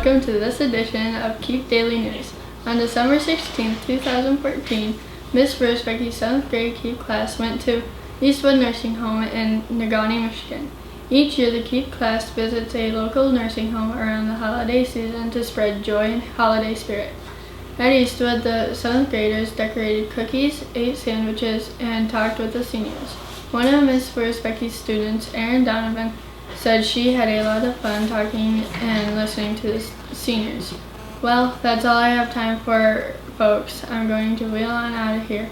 welcome to this edition of C.E.E.P Daily News. On December 16, 2014, Miss Rose Becky's 7th grade C.E.E.P class went to Eastwood Nursing Home in Negaunee, Michigan. Each year, the C.E.E.P class visits a local nursing home around the holiday season to spread joy and holiday spirit. At Eastwood, the 7th graders decorated cookies, ate sandwiches, and talked with the seniors. One of Miss Rose Becky's students, Erin Donovan, said she had a lot of fun talking and listening to the seniors. Well, that's all I have time for, folks. I'm going to wheel on out of here.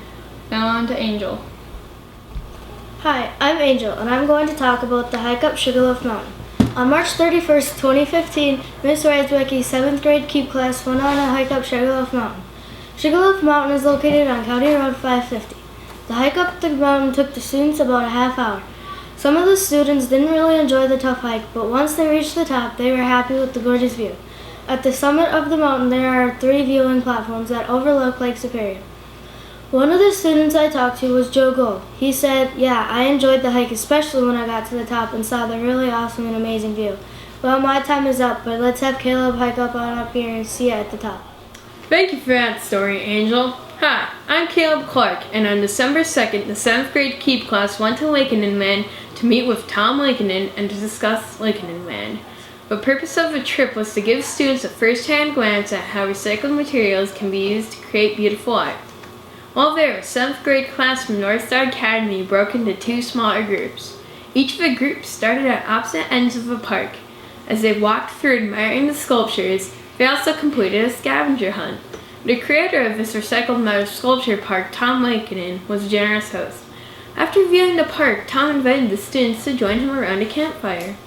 Now on to Angel. Hi, I'm Angel, and I'm going to talk about the hike up Sugarloaf Mountain. On March 31st, 2015, Miss Rose Becky's 7th grade C.E.E.P class went on a hike up Sugarloaf Mountain. Sugarloaf Mountain is located on County Road 550. The hike up the mountain took the students about a half hour. Some of the students didn't really enjoy the tough hike, but once they reached the top, they were happy with the gorgeous view. At the summit of the mountain, there are 3 viewing platforms that overlook Lake Superior. One of the students I talked to was Joe Gold. He said, "Yeah, I enjoyed the hike, especially when I got to the top and saw the really awesome and amazing view." Well, my time is up, but let's have Caleb hike up on up here and see it at the top. Thank you for that story, Angel. Hi, I'm Caleb Clark, and on December 2nd, the 7th grade C.E.E.P class went to Lakeland Land to meet with Tom Lakeland and to discuss Lakeland Land. The purpose of the trip was to give students a first-hand glance at how recycled materials can be used to create beautiful art. While there, a 7th grade class from North Star Academy broke into 2 smaller groups. Each of the groups started at opposite ends of the park. As they walked through admiring the sculptures, they also completed a scavenger hunt. The creator of this recycled metal sculpture park, Tom Lakeland, was a generous host. After viewing the park, Tom invited the students to join him around a campfire.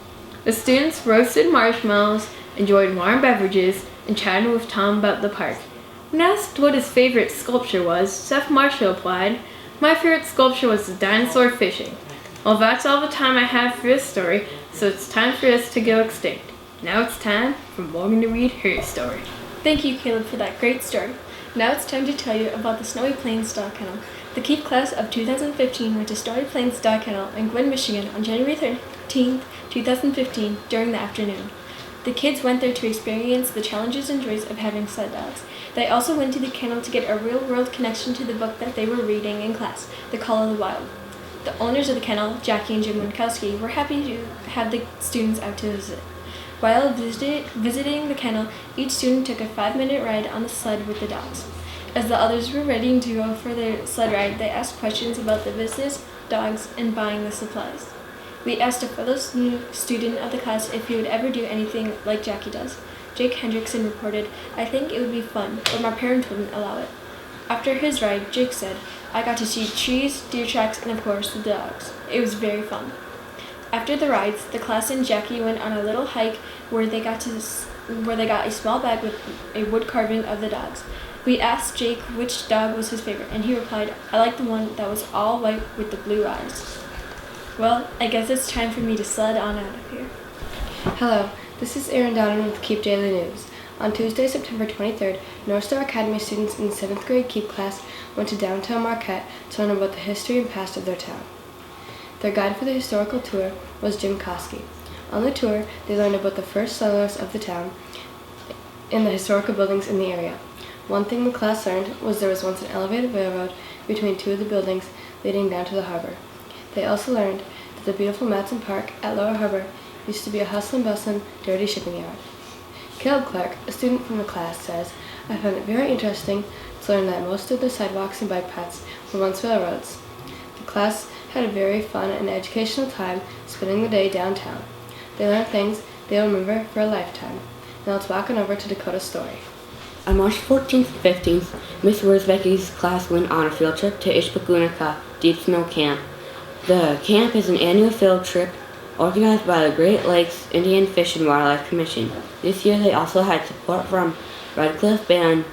The students roasted marshmallows, enjoyed warm beverages, and chatted with Tom about the park. When asked what his favorite sculpture was, Seth Marshall replied, "My favorite sculpture was the dinosaur fishing." Well, that's all the time I have for this story, so it's time for us to go extinct. Now it's time for Morgan to read her story. Thank you, Caleb, for that great story. Now it's time to tell you about the Snowy Plains Dog Kennel. The C.E.E.P class of 2015 went to Snowy Plains Dog Kennel in Gwen, Michigan on January 13, 2015 during the afternoon. The kids went there to experience the challenges and joys of having sled dogs. They also went to the kennel to get a real-world connection to the book that they were reading in class, The Call of the Wild. The owners of the kennel, Jackie and Jim Winkowski, were happy to have the students out to visit. While visiting the kennel, each student took a 5-minute ride on the sled with the dogs. As the others were ready to go for their sled ride, they asked questions about the business, dogs, and buying the supplies. We asked a fellow student of the class if he would ever do anything like Jackie does. Jake Hendrickson reported, "I think it would be fun, but my parents wouldn't allow it." After his ride, Jake said, "I got to see trees, deer tracks, and of course the dogs. It was very fun." After the rides, the class and Jackie went on a little hike where they got a small bag with a wood carving of the dogs. We asked Jake which dog was his favorite, and he replied, "I like the one that was all white with the blue eyes." Well, I guess it's time for me to sled on out of here. Hello, this is Erin Donovan with C.E.E.P Daily News. On Tuesday, September 23rd, North Star Academy students in the 7th grade C.E.E.P class went to downtown Marquette to learn about the history and past of their town. Their guide for the historical tour was Jim Koski. On the tour, they learned about the first settlers of the town and the historical buildings in the area. One thing the class learned was there was once an elevated railroad between 2 of the buildings leading down to the harbor. They also learned that the beautiful Matson Park at Lower Harbor used to be a hustle and bustle, dirty shipping yard. Caleb Clark, a student from the class, says, "I found it very interesting to learn that most of the sidewalks and bike paths were once railroads." The class had a very fun and educational time spending the day downtown. They learned things they'll remember for a lifetime. Now let's walk on over to Dakota's story. On March 14th and 15th, Miss Rose Becky's class went on a field trip to Ishpagunica Deep Snow Camp. The camp is an annual field trip organized by the Great Lakes Indian Fish and Wildlife Commission. This year they also had support from Red Cliff Band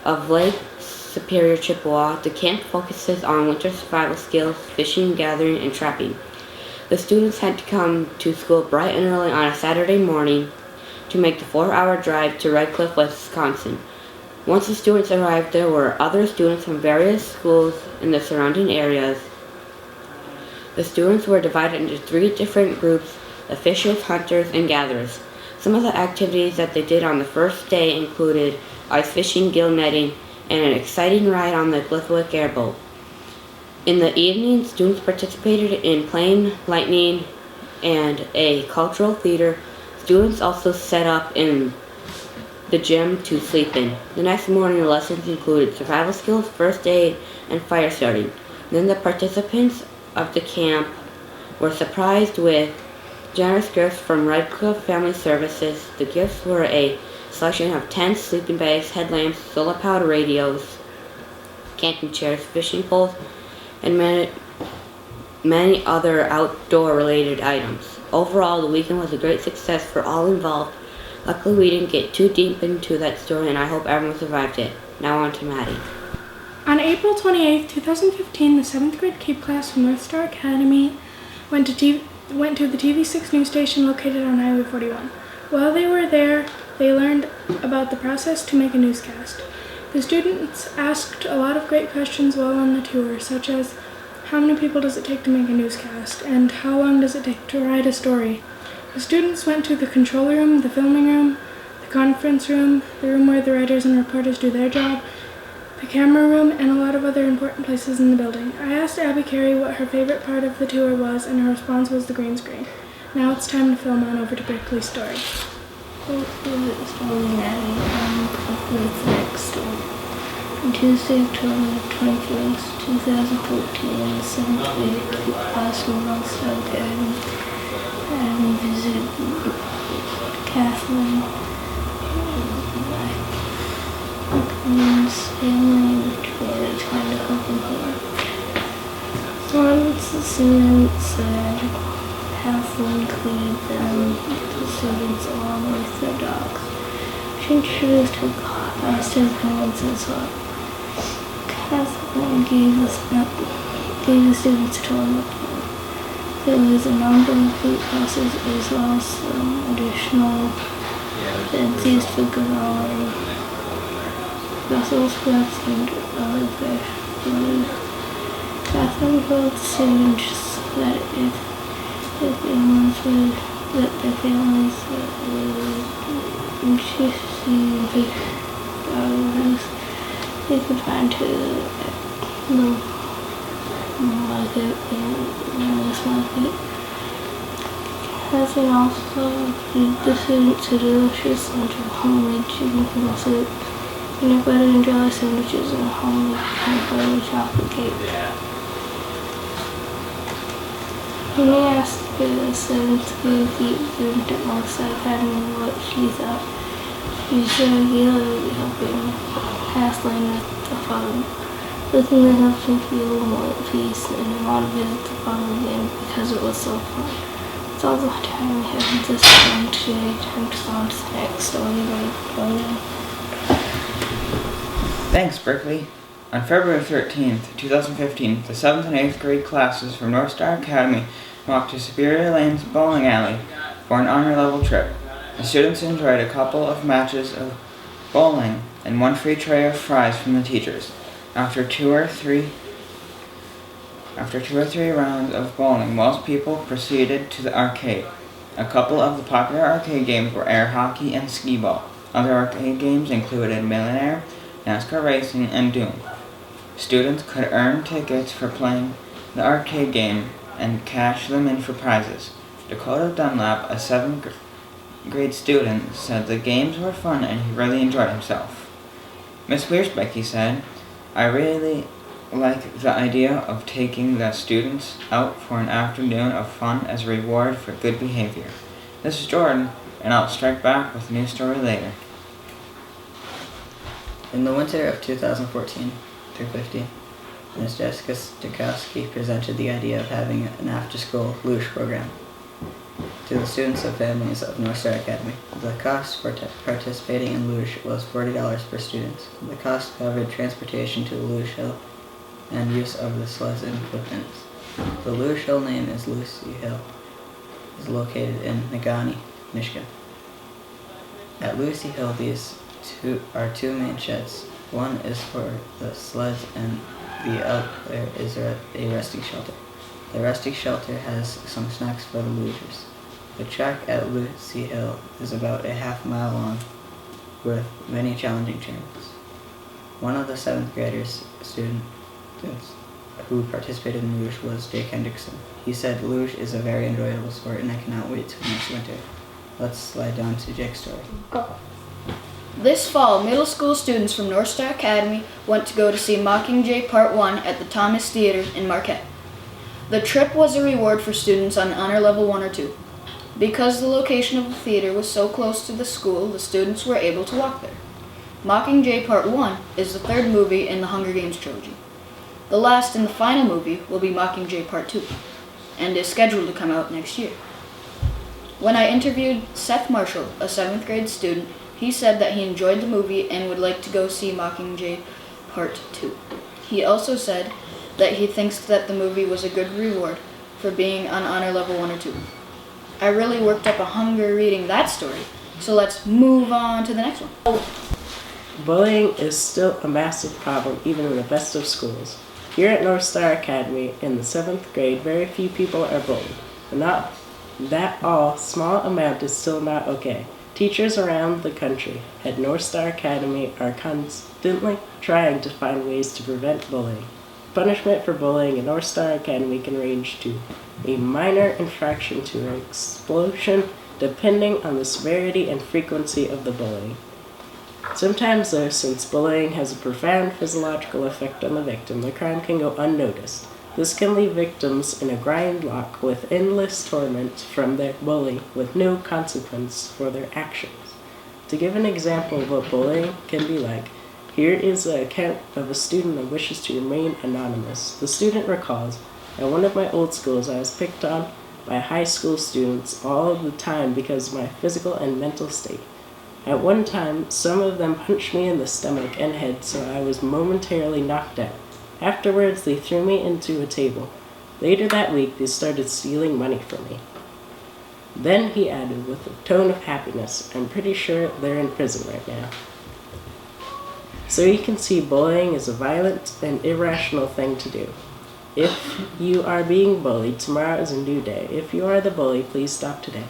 of Lake Superior, Chippewa. The camp focuses on winter survival skills, fishing, gathering, and trapping. The students had to come to school bright and early on a Saturday morning to make the 4-hour drive to Red Cliff, Wisconsin. Once the students arrived, there were other students from various schools in the surrounding areas. The students were divided into 3 different groups: the fishers, hunters, and gatherers. Some of the activities that they did on the first day included ice fishing, gill netting, and an exciting ride on the Glickwick airboat. In the evening, students participated in plane lightning and a cultural theater. Students also set up in the gym to sleep in. The next morning, lessons included survival skills, first aid, and fire starting. Then the participants of the camp were surprised with generous gifts from Red Cliff Family Services. The gifts were a selection of tents, sleeping bags, headlamps, solar-powered radios, camping chairs, fishing poles, and many other outdoor-related items. Overall, the weekend was a great success for all involved. Luckily, we didn't get too deep into that story, and I hope everyone survived it. Now on to Maddie. On April 28, 2015, the 7th grade C.E.E.P class from North Star Academy went to the TV6 news station located on Highway 41. While they were there, they learned about the process to make a newscast. The students asked a lot of great questions while on the tour, such as how many people does it take to make a newscast, and how long does it take to write a story. The students went to the control room, the filming room, the conference room, the room where the writers and reporters do their job, the camera room, and a lot of other important places in the building. I asked Abby Carey what her favorite part of the tour was, and her response was the green screen. Now it's time to film on over to Berkeley's story. On Tuesday, October 21st, 2014, the 7th grade C.E.E.P class from North Star Academy and visited Kathleen Blackman's family, which made it time to open here. Once the students said Kathleen included them, the students along with their dogs. She introduced her class to her parents as well. Kathleen gave the students a tour of the plan. There was a number of group classes as well as some additional beds used for growing vessels, scraps, and other fish. Kathleen told the students that if their families were interested in fish values, they could find to the market in this market. Kathleen also feed the students a delicious lunch of homemade chicken pickle soup, peanut butter and jelly sandwiches, and homemade peanut butter chocolate cake. When we asked the 7th grade student at Northside Academy what she thought, she said Gila would be helping Kathleen with the fun. Looking that helped me feel more at peace and want to visit the farm again because it was so fun. That's all the time we have in this time today. Time to go on to the next story by Thanks, Berkeley. On February 13th, 2015, the 7th and 8th grade classes from North Star Academy walked to Superior Lane's bowling alley for an honor-level trip. The students enjoyed a couple of matches of bowling and one free tray of fries from the teachers. After two or three rounds of bowling, most people proceeded to the arcade. A couple of the popular arcade games were air hockey and skee-ball. Other arcade games included Millionaire, NASCAR Racing, and Doom. Students could earn tickets for playing the arcade game and cash them in for prizes. Dakota Dunlap, a 7th grade student, said the games were fun and he really enjoyed himself. Miss Wiersbecky said, "I really like the idea of taking the students out for an afternoon of fun as a reward for good behavior. This is Jordan, and I'll strike back with a new story later." In the winter of 2014 through 15, Ms. Jessica Stukowski presented the idea of having an after-school luge program to the students and families of North Star Academy. The cost for participating in luge was $40 per student. The cost covered transportation to the luge hill and use of the sleds and equipment. The luge hill name is Lucy Hill. It is located in Negaunee, Michigan. At Lucy Hill, these are two main sheds. One is for the sleds and the other is a resting shelter. The resting shelter has some snacks for the lugers. The track at Lucy Hill is about a half-mile long, with many challenging turns. One of the 7th graders students who participated in luge was Jake Hendrickson. He said luge is a very enjoyable sport and I cannot wait till next winter. Let's slide down to Jake's story. This fall, middle school students from North Star Academy went to go to see Mockingjay Part 1 at the Thomas Theater in Marquette. The trip was a reward for students on honor level 1 or 2. Because the location of the theater was so close to the school, the students were able to walk there. Mockingjay Part 1 is the 3rd movie in the Hunger Games trilogy. The last and the final movie will be Mockingjay Part 2, and is scheduled to come out next year. When I interviewed Seth Marshall, a 7th grade student, he said that he enjoyed the movie and would like to go see Mockingjay Part 2. He also said that he thinks that the movie was a good reward for being on honor level 1 or 2. I really worked up a hunger reading that story, so let's move on to the next one. Bullying is still a massive problem even in the best of schools. Here at North Star Academy in the 7th grade, very few people are bullied. But not that all small amount is still not okay. Teachers around the country at North Star Academy are constantly trying to find ways to prevent bullying. Punishment for bullying at North Star Academy can range to a minor infraction to an expulsion, depending on the severity and frequency of the bullying. Sometimes, though, since bullying has a profound physiological effect on the victim, the crime can go unnoticed. This can leave victims in a grind lock with endless torment from their bully with no consequence for their actions. To give an example of what bullying can be like, here is an account of a student that wishes to remain anonymous. The student recalls, at one of my old schools, I was picked on by high school students all the time because of my physical and mental state. At one time, some of them punched me in the stomach and head, so I was momentarily knocked out. Afterwards, they threw me into a table. Later that week, they started stealing money from me. Then he added with a tone of happiness, I'm pretty sure they're in prison right now. So you can see bullying is a violent and irrational thing to do. If you are being bullied, tomorrow is a new day. If you are the bully, please stop today.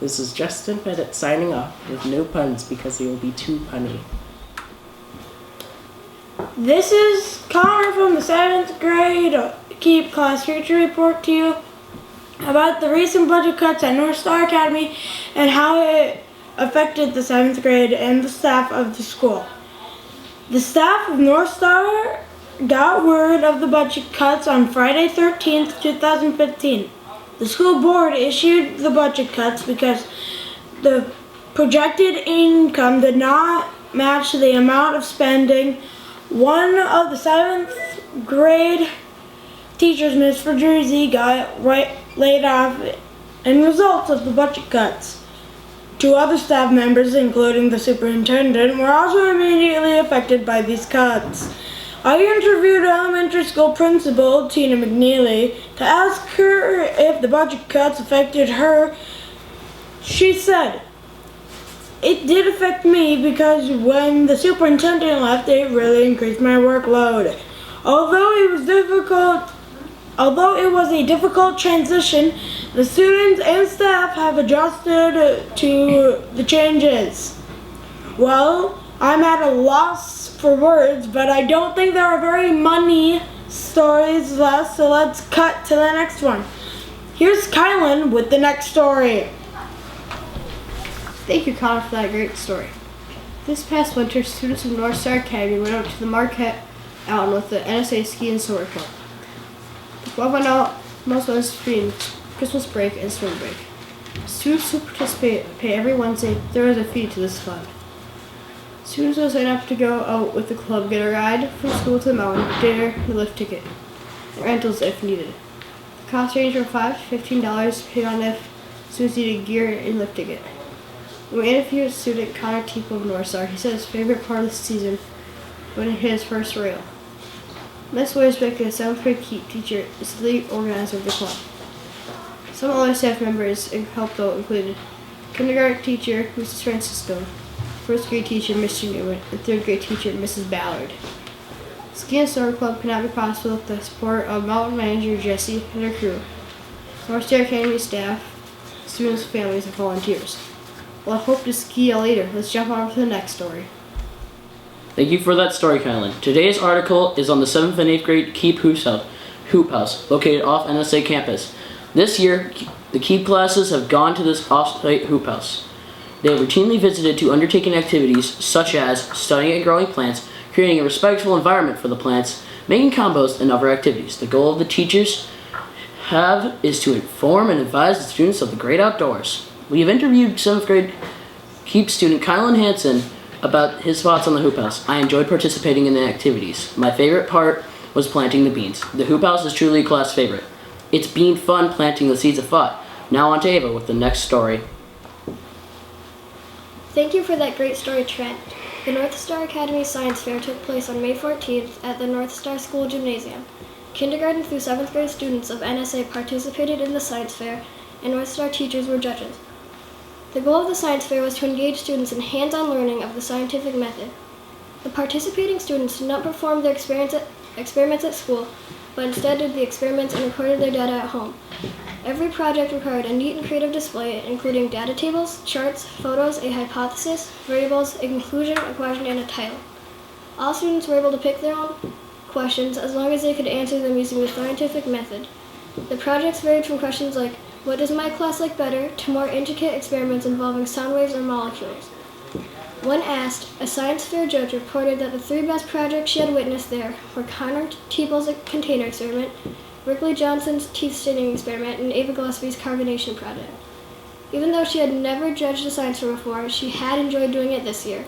This is Justin Pettit signing off with no puns because they will be too punny. This is Connor from the 7th grade C.E.E.P class here to report to you about the recent budget cuts at North Star Academy and how it affected the 7th grade and the staff of the school. The staff of North Star got word of the budget cuts on Friday 13th, 2015. The school board issued the budget cuts because the projected income did not match the amount of spending. One of the 7th grade teachers, Ms. Jersey, got laid off in result of the budget cuts. 2 other staff members, including the superintendent, were also immediately affected by these cuts. I interviewed elementary school principal Tina McNeely to ask her if the budget cuts affected her. She said, "It did affect me because when the superintendent left, it really increased my workload. Although it was a difficult transition, the students and staff have adjusted to the changes." Well, I'm at a loss for words, but I don't think there are very many stories left, so let's cut to the next one. Here's Kylan with the next story. Thank you, Connor, for that great story. This past winter, students from North Star Academy went out to the Marquette Mountain with the NSA Ski and Snowboard Club. The club went out most Wednesdays between Christmas break and spring break. Students who participate pay every Wednesday. There is a fee to this fund. Students will sign up to go out with the club, get a ride from school to the mountain, dinner, the lift ticket, and rentals if needed. The cost range from $5 to $15, depending on if students need a gear and lift ticket. When we interviewed student Connor Teeple of North Star, he said his favorite part of the season when he hit his first rail. Miss Weisbeck, a 7th grade C.E.E.P teacher, is the lead organizer of the club. Some other staff members helped out included kindergarten teacher Mrs. Francisco, 1st grade teacher Mr. Newman, and 3rd grade teacher Mrs. Ballard. Ski and Snowboard Club could not be possible without the support of mountain manager Jesse and her crew, North Star Academy staff, students, families, and volunteers. Well, I hope to see you later. Let's jump on to the next story. Thank you for that story, Kylan. Today's article is on the 7th and 8th grade Hoop House, located off NSA campus. This year, the Keep classes have gone to this off-site hoop house. They have routinely visited to undertake activities such as studying and growing plants, creating a respectful environment for the plants, making combos, and other activities. The goal of the teachers is to inform and advise the students of the great outdoors. We have interviewed 7th grade Keep student Kylan Hansen about his thoughts on the hoop house. I enjoyed participating in the activities. My favorite part was planting the beans. The hoop house is truly a class favorite. It's been fun planting the seeds of thought. Now on to Ava with the next story. Thank you for that great story, Trent. The North Star Academy Science Fair took place on May 14th at the North Star School Gymnasium. Kindergarten through 7th grade students of NSA participated in the science fair, and North Star teachers were judges. The goal of the science fair was to engage students in hands-on learning of the scientific method. The participating students did not perform their experiments at school, but instead did the experiments and recorded their data at home. Every project required a neat and creative display, including data tables, charts, photos, a hypothesis, variables, a conclusion, a question, and a title. All students were able to pick their own questions as long as they could answer them using the scientific method. The projects varied from questions like, what does my class like better, to more intricate experiments involving sound waves or molecules. When asked, a science fair judge reported that the 3 best projects she had witnessed there were Connor Teeple's container experiment, Ripley Johnson's teeth staining experiment, and Ava Gillespie's carbonation project. Even though she had never judged a science fair before, she had enjoyed doing it this year.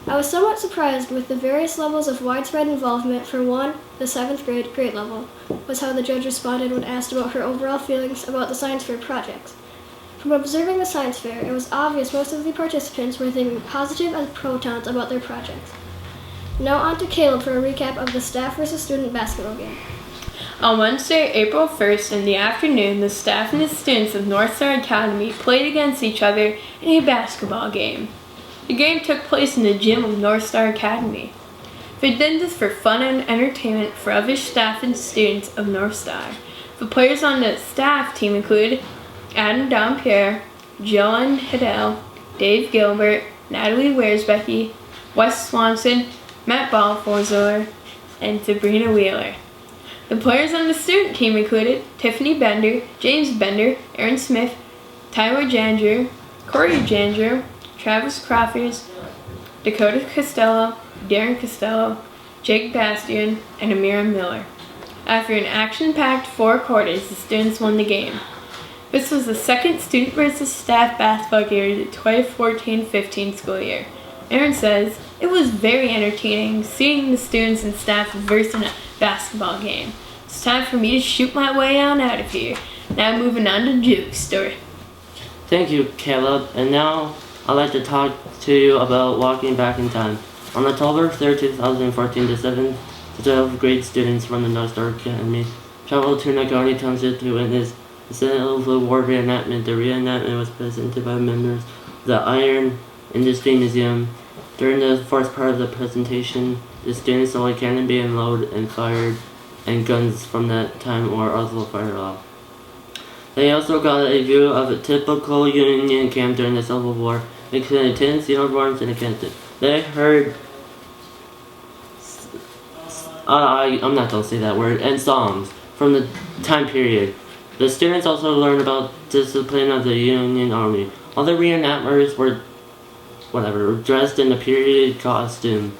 I was somewhat surprised with the various levels of widespread involvement. For one, the 7th grade level, was how the judge responded when asked about her overall feelings about the science fair projects. From observing the science fair, it was obvious most of the participants were thinking positive as protons about their projects. Now on to Caleb for a recap of the staff versus student basketball game. On Wednesday, April 1st in the afternoon, the staff and the students of North Star Academy played against each other in a basketball game. The game took place in the gym of North Star Academy. They did this for fun and entertainment for other staff and students of North Star. The players on the staff team include Adam Dompierre, Jillian Hiddell, Dave Gilbert, Natalie Wearsbecky, Wes Swanson, Matt Balforzler, and Sabrina Wheeler. The players on the student team included Tiffany Bender, James Bender, Aaron Smith, Tyler Jandrew, Corey Jandrew, Travis Crawford, Dakota Costello, Darren Costello, Jake Bastian, and Amira Miller. After an action-packed 4 quarters, the students won the game. This was the second student versus staff basketball game of the 2014-15 school year. Aaron says, it was very entertaining seeing the students and staff versus in a basketball game. It's time for me to shoot my way on out of here. Now moving on to Juke's story. Thank you, Caleb. And now I'd like to talk to you about walking back in time. On October 3rd, 2014, the 7th to 12th grade students from the North Star Academy traveled to Nagani Township to witness the Civil War reenactment. The reenactment was presented by members of the Iron Industry Museum. During the first part of the presentation, the students saw a cannon being loaded and fired, and guns from that time were also fired off. They also got a view of a typical Union camp during the Civil War, including tents, uniforms, and a canton. They heard I'm not going to say that word, and songs from the time period. The students also learned about discipline of the Union Army. All the reenactors were dressed in the period costume.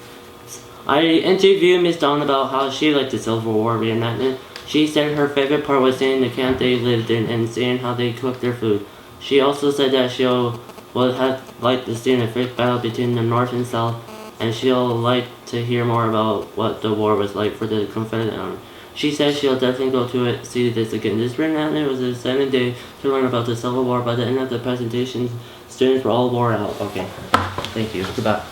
I interviewed Miss Dawn about how she liked the Civil War reenactment. She said her favorite part was seeing the camp they lived in and seeing how they cooked their food. She also said that she'll have liked to see a fierce battle between the North and South, and she'll like to hear more about what the war was like for the Confederate Army. She said she'll definitely go to it, see this again. This reenactment was a 7-day to learn about the Civil War. By the end of the presentation, students were all wore out. Okay, thank you. Goodbye.